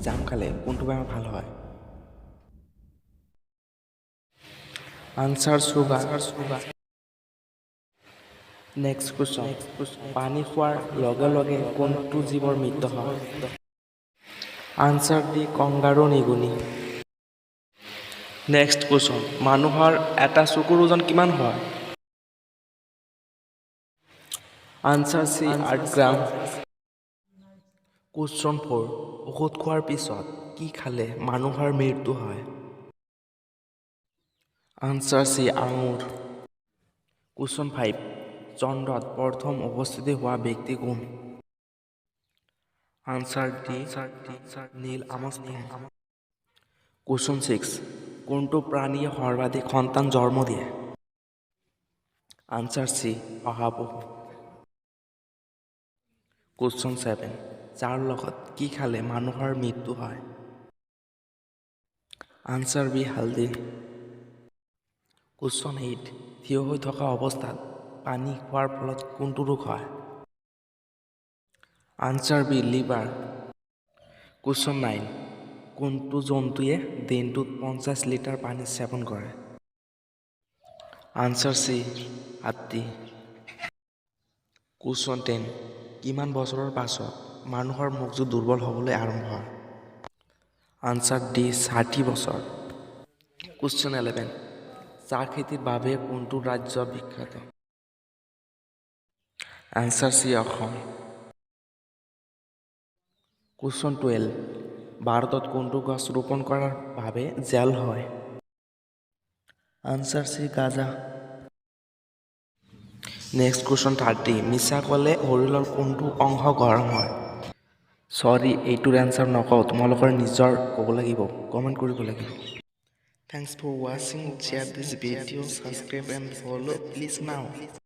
জাম খালে কোনটো বেমাৰ ভাল হয়? Answer sugar. নেক্সট কুৱেশ্যন, পানী খোৱাৰ লগে লগে কোনটো জীৱৰ মৃত্যু হয়? আনসাৰ ডি, কংগাৰু নিগনি। নেক্সট কুৱেশ্যন, মানুহৰ এটা চকুৰ ওজন কিমান হয়? আনসাৰ সি, 8 গ্ৰাম। কুৱেশ্যন 4, ঔষধ খোৱাৰ পিছত কি খালে মানুহৰ মৃত্যু হয়? আনসাৰ সি, আঙুৰ। কুৱেশ্যন 5, চন্দ্ৰত প্ৰথম উপস্থিত হোৱা ব্যক্তি কোন? Answer D, Neil Armstrong. Question 6, কোনটো প্ৰাণীয়ে সৰ্বাধিক সন্তান জন্ম দিয়ে? আনসাৰ সি, শহাপহু। কুৱেশ্যন 7, চাহৰ লগত কি খালে মানুহৰ মৃত্যু হয়? আনসাৰ বি, হালধি। কুৱেশ্যন 8, থিয় হৈ থকা অৱস্থাত পানী খোৱাৰ ফলত কোনটো ৰোগ হয়? Answer B, liver. কুৱেশ্যন 9, কোনটো জন্তুৱে দিনটোত 50 লিটাৰ পানী সেৱন কৰে? আনসাৰ সি, হাতী। কুৱেশ্যন 10, কিমান বছৰৰ পাছত মানুহৰ মগজু দুৰ্বল হ'বলৈ আৰম্ভ হয়? আনসাৰ ডি, 60 বছৰ। কুৱেশ্যন 11, চাহ খেতিৰ বাবে কোনটো ৰাজ্য বিখ্যাত? আনসাৰ সি, অসম। কুৱেশ্যন 12, ভাৰতত কোনটো গছ ৰোপণ কৰাৰ বাবে জেল হয়? আনসাৰ সি, গাঁজা। নেক্সট কুৱেশ্যন 30, মিছা ক'লে শৰীৰৰ কোনটো অংশ গৰম হয়? সৰি, এইটোৰ এনসাৰ নকওঁ, তোমালোকৰ নিজৰ ক'ব লাগিব, কমেণ্ট কৰিব লাগিব। Thanks for watching. Share this video, subscribe and follow please now.